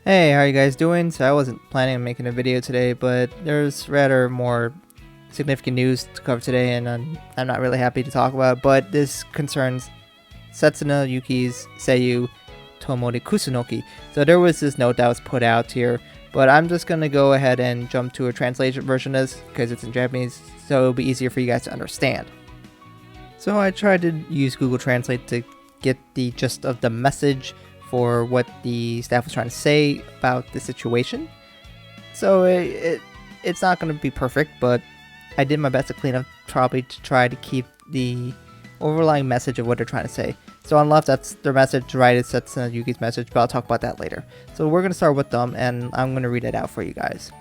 Hey, how are you guys doing? So I wasn't planning on making a video today, but there's rather more significant news to cover today, and I'm not really happy to talk about it, but this concerns Setsuna Yuki's seiyuu Tomori Kusunoki. So there was this note that was put out here, but I'm just going to go ahead and jump to a translation version of this because it's in Japanese, so it'll be easier for you guys to understand. So I tried to use Google Translate to get the gist of the message for what the staff was trying to say about the situation. So it's not going to be perfect, but I did my best to clean up, probably to try to keep the overlying message of what they're trying to say. So on left, that's their message, right is Setsuna Yuki's message, but I'll talk about that later. So we're going to start with them, and I'm going to read it out for you guys.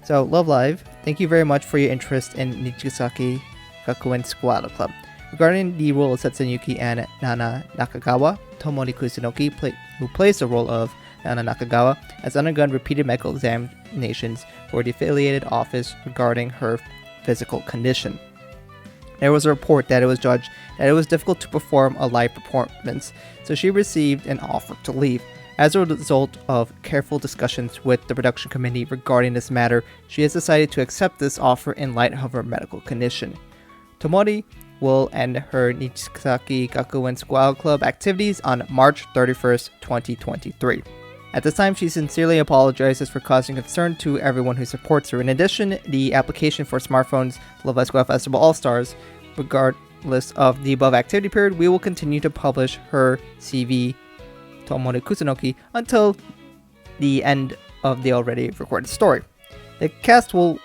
So, Love Live, thank you very much for your interest in Nijigaku Gakuen Squad Club. Regarding the role of Setsuna Yuki and Nana Nakagawa, Tomori Kusunoki, who plays the role of Nana Nakagawa, has undergone repeated medical examinations for the affiliated office regarding her physical condition. There was a report that it was judged that it was difficult to perform a live performance, so she received an offer to leave. As a result of careful discussions with the production committee regarding this matter, she has decided to accept this offer in light of her medical condition. Tomori will end her Nijigaku Gakuen Squad Club activities on March 31st, 2023. At this time, she sincerely apologizes for causing concern to everyone who supports her. In addition, the application for smartphones Love Live Squad Festival All-Stars, regardless of the above activity period, we will continue to publish her CV, Tomori Kusunoki, until the end of the already recorded story. The cast will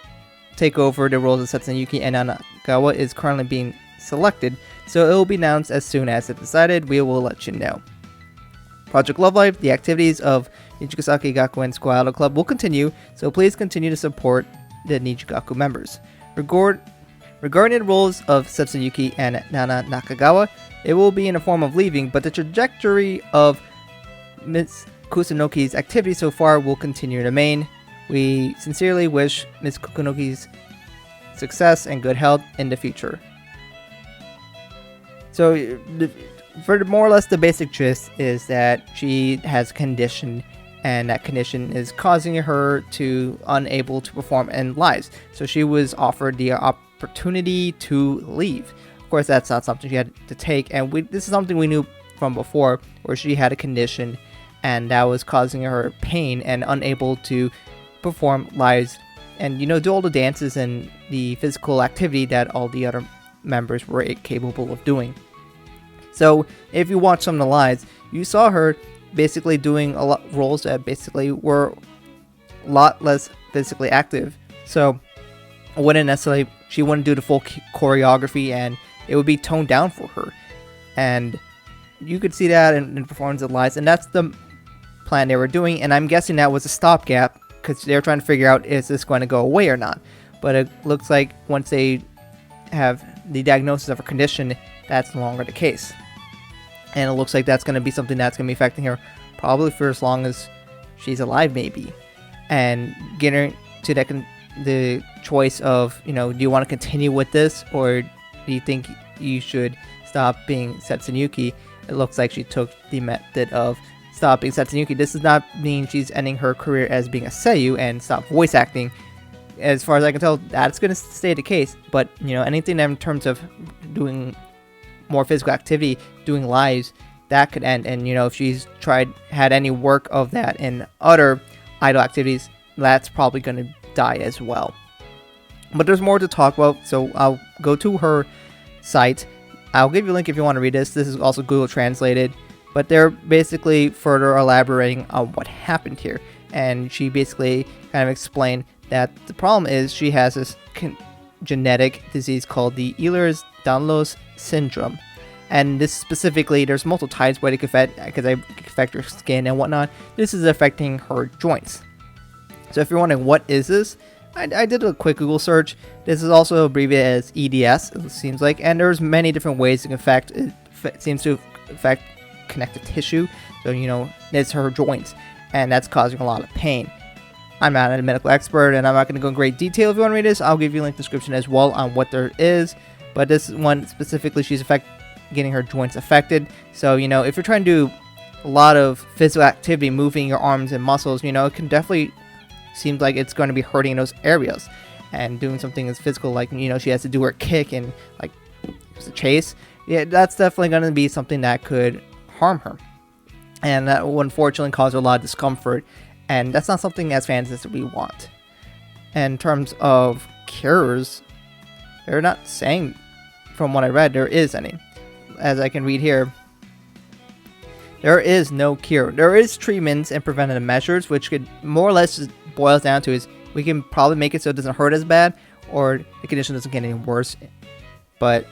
take over the roles of Setsuna Yuki, and Nakagawa is currently being selected, so it will be announced as soon as it's decided. We will let you know. Project Love Live, the activities of Nijigaku Gakuen Squad Club will continue, so please continue to support the Nijigaku members. Regarding the roles of Setsuna Yuki and Nana Nakagawa, it will be in the form of leaving, but the trajectory of Ms. Kusunoki's activity so far will continue to remain. We sincerely wish Ms. Kusunoki's success and good health in the future. So, for more or less the basic gist is that she has a condition, and that condition is causing her to unable to perform in lives. So she was offered the opportunity to leave. Of course, that's not something she had to take, and this is something we knew from before, where she had a condition, and that was causing her pain and unable to perform lives, and do all the dances and the physical activity that all the other members were capable of doing. So if you watch some of the lives, you saw her basically doing a lot roles that basically were a lot less physically active. So she wouldn't do the full choreography, and it would be toned down for her. And you could see that in performance of lives, and that's the plan they were doing. And I'm guessing that was a stopgap because they were trying to figure out, is this going to go away or not? But it looks like once they have the diagnosis of her condition, that's no longer the case. And it looks like that's going to be something that's going to be affecting her probably for as long as she's alive, maybe. And getting to the choice of, do you want to continue with this, or do you think you should stop being Setsuna Yuki? It looks like she took the method of stop being Setsuna Yuki. This does not mean she's ending her career as being a seiyuu and stop voice acting. As far as I can tell, that's going to stay the case. But, anything in terms of doing more physical activity, doing lives, that could end. And, if she's had any work of that in other idol activities, that's probably going to die as well. But there's more to talk about, so I'll go to her site. I'll give you a link if you want to read this. This is also Google translated, but they're basically further elaborating on what happened here. And she basically kind of explained that the problem is she has this genetic disease called the Ehlers-Danlos syndrome. And this specifically, there's multiple types where it could affect her skin and whatnot. This is affecting her joints. So if you're wondering what is this, I did a quick Google search. This is also abbreviated as EDS, it seems like, and there's many different ways it can affect. It seems to affect connective tissue, so it's her joints, and that's causing a lot of pain. I'm not a medical expert, and I'm not going to go in great detail. If you want to read this, I'll give you a link in the description as well on what there is. But this one specifically, she's getting her joints affected. So if you're trying to do a lot of physical activity, moving your arms and muscles, it can definitely seem like it's going to be hurting in those areas. And doing something as physical, like, she has to do her kick and, like, chase, yeah, that's definitely going to be something that could harm her. And that will unfortunately cause her a lot of discomfort. And that's not something as fans that we want. And in terms of cures, they're not saying, from what I read, there is any. As I can read here, there is no cure. There is treatments and preventative measures, which could more or less just boils down to is we can probably make it so it doesn't hurt as bad, or the condition doesn't get any worse. But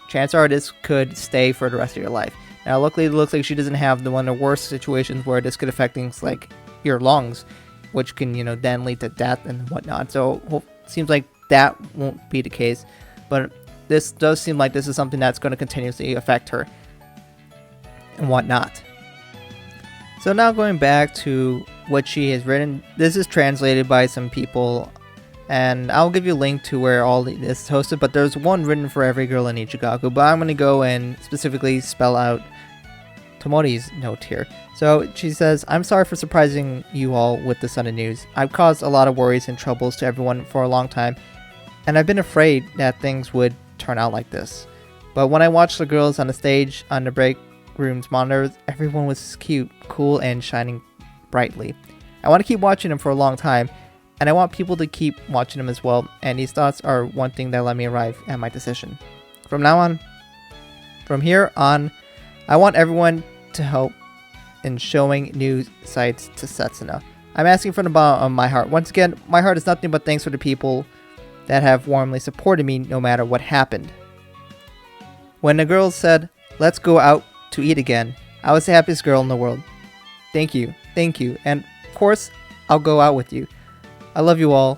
chances are this could stay for the rest of your life. Now, luckily, it looks like she doesn't have one of the worst situations where this could affect things like your lungs, which can, then lead to death and whatnot. So, seems like that won't be the case. But this does seem like this is something that's going to continuously affect her and whatnot. So now going back to what she has written, this is translated by some people, and I'll give you a link to where all this is hosted, but there's one written for every girl in Nijigaku, but I'm going to go and specifically spell out Tomori's note here. So she says, I'm sorry for surprising you all with the sudden news. I've caused a lot of worries and troubles to everyone for a long time, and I've been afraid that things would turn out like this. But when I watched the girls on the stage on the break room's monitors, everyone was cute, cool, and shining brightly. I want to keep watching them for a long time, and I want people to keep watching them as well, and these thoughts are one thing that let me arrive at my decision. From here on, I want everyone to help in showing new sights to Setsuna. I'm asking from the bottom of my heart. Once again, my heart is nothing but thanks for the people that have warmly supported me no matter what happened. When the girls said, let's go out to eat again, I was the happiest girl in the world. Thank you, and of course, I'll go out with you. I love you all.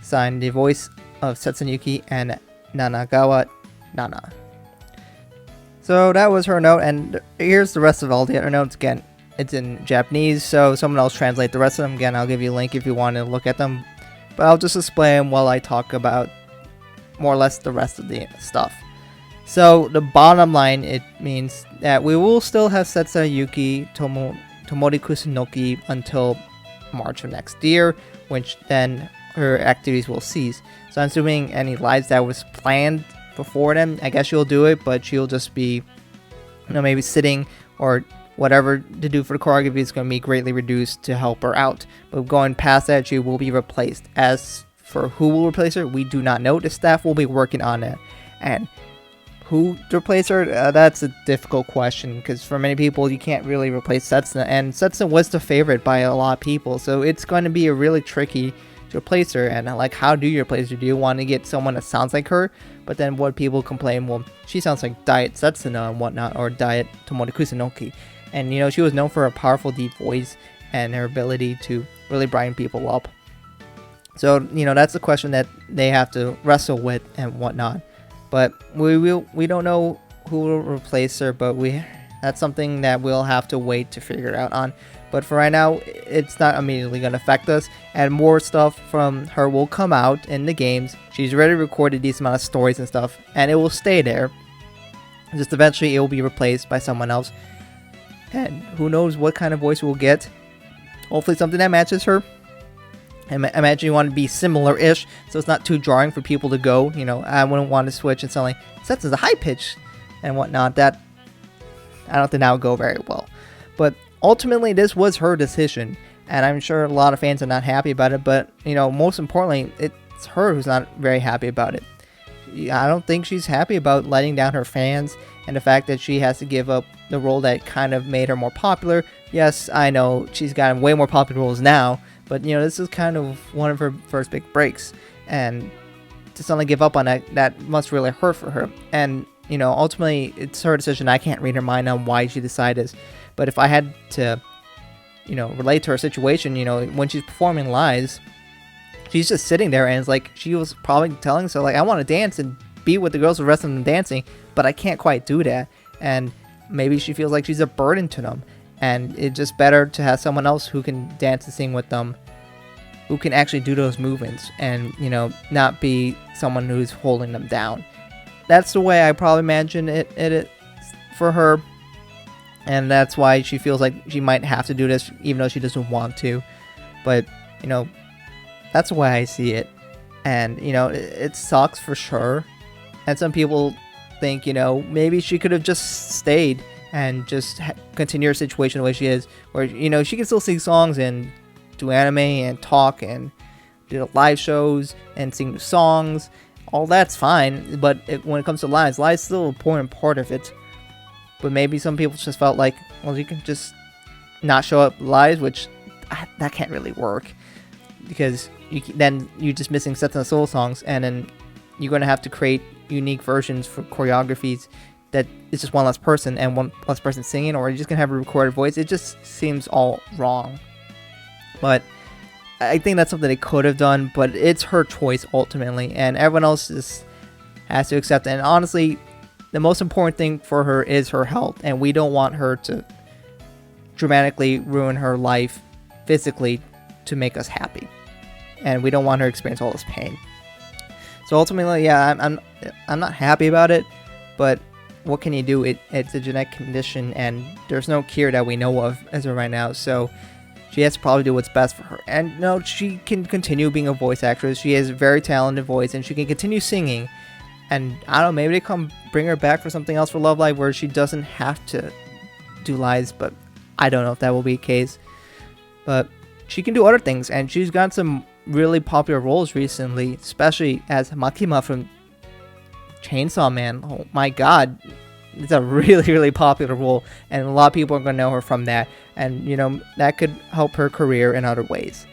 Signed, the voice of Setsuna Yuki and Nakagawa Nana. So that was her note, and here's the rest of all the other notes. Again, it's in Japanese, so someone else translate the rest of them. Again, I'll give you a link if you want to look at them, but I'll just explain while I talk about more or less the rest of the stuff. So the bottom line, it means that we will still have Setsuna Yuki, Tomori Kusunoki until March of next year, which then her activities will cease. So I'm assuming any lives that was planned before then, I guess she'll do it, but she'll just be, maybe sitting or whatever to do for the choreography is going to be greatly reduced to help her out. But going past that, she will be replaced. As for who will replace her, we do not know. The staff will be working on it. And who to replace her, that's a difficult question, because for many people you can't really replace Setsuna, and Setsuna was the favorite by a lot of people, so it's going to be a really tricky to replace her. And like, how do you replace her? Do you want to get someone that sounds like her? But then what people complain, well, she sounds like Diet Setsuna and whatnot, or Diet Tomori Kusunoki, and she was known for her powerful deep voice and her ability to really brighten people up. So that's a question that they have to wrestle with and whatnot. But we don't know who will replace her, but that's something that we'll have to wait to figure out on. But for right now, it's not immediately going to affect us, and more stuff from her will come out in the games. She's already recorded a decent amount of stories and stuff, and it will stay there. Just eventually it will be replaced by someone else, and who knows what kind of voice we'll get. Hopefully something that matches her. I imagine you want to be similar-ish, so it's not too jarring for people to go. I wouldn't want to switch and suddenly Setsuna's a high pitch and whatnot. That, I don't think that would go very well. But ultimately, this was her decision, and I'm sure a lot of fans are not happy about it. But most importantly, it's her who's not very happy about it. I don't think she's happy about letting down her fans, and the fact that she has to give up the role that kind of made her more popular. Yes, I know she's gotten way more popular roles now. But, this is kind of one of her first big breaks. And to suddenly give up on that must really hurt for her. And, ultimately, it's her decision. I can't read her mind on why she decided this. But if I had to, relate to her situation, when she's performing lives, she's just sitting there and it's like she was probably telling herself, like, I want to dance and be with the girls for the rest of them dancing, but I can't quite do that. And maybe she feels like she's a burden to them. And it's just better to have someone else who can dance and sing with them, who can actually do those movements and, not be someone who's holding them down. That's the way I probably imagine it for her. and that's why she feels like she might have to do this even though she doesn't want to. But that's why I see it. And it sucks for sure, and some people think maybe she could have just stayed and just continue her situation the way she is, where she can still sing songs and do anime and talk and do live shows and sing new songs. All that's fine, but when it comes to lives is still an important part of it. But maybe some people just felt like, well, you can just not show up live, which that can't really work, because then you're just missing Setsuna Soul songs, and then you're going to have to create unique versions for choreographies that it's just one less person and one less person singing, or you're just going to have a recorded voice. It just seems all wrong. But I think that's something they could have done, but it's her choice ultimately, and everyone else just has to accept it. And honestly, the most important thing for her is her health, and we don't want her to dramatically ruin her life physically to make us happy, and we don't want her to experience all this pain. So ultimately, yeah, I'm not happy about it, but what can you do? It's a genetic condition, and there's no cure that we know of as of right now, so she has to probably do what's best for her. And no, she can continue being a voice actress. She has a very talented voice, and she can continue singing. And I don't know, maybe they come bring her back for something else for Love Live where she doesn't have to do lives, but I don't know if that will be the case. But she can do other things, and she's got some really popular roles recently, especially as Makima from Chainsaw Man. Oh my god, it's a really, really popular role, and a lot of people are going to know her from that, and that could help her career in other ways.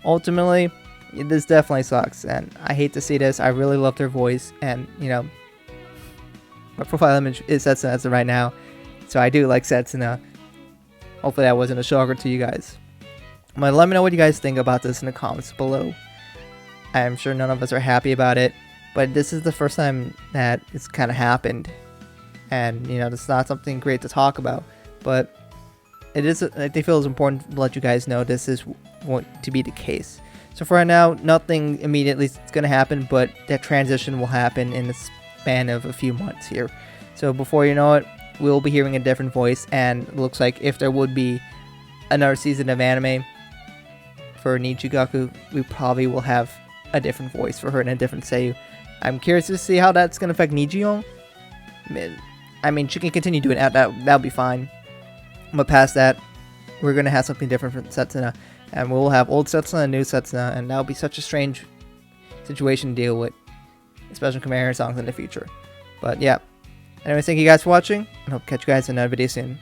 Ultimately, this definitely sucks, and I hate to see this. I really loved her voice, and my profile image is Setsuna as of right now, so I do like Setsuna. Hopefully that wasn't a shocker to you guys. But let me know what you guys think about this in the comments below. I'm sure none of us are happy about it, but this is the first time that it's kind of happened, and it's not something great to talk about, but it is. I feel it's important to let you guys know this is going to be the case. So for right now, nothing immediately is going to happen, but that transition will happen in the span of a few months here. So before you know it, we'll be hearing a different voice, and it looks like if there would be another season of anime for Nijigaku, we probably will have a different voice for her and a different seiyuu. I'm curious to see how that's going to affect Nijion. I mean, she can continue doing that. That'll be fine. But past that, we're going to have something different from Setsuna. And we'll have old Setsuna and new Setsuna, and that'll be such a strange situation to deal with, especially comparing her songs in the future. But yeah. Anyways, thank you guys for watching, and hope to catch you guys in another video soon.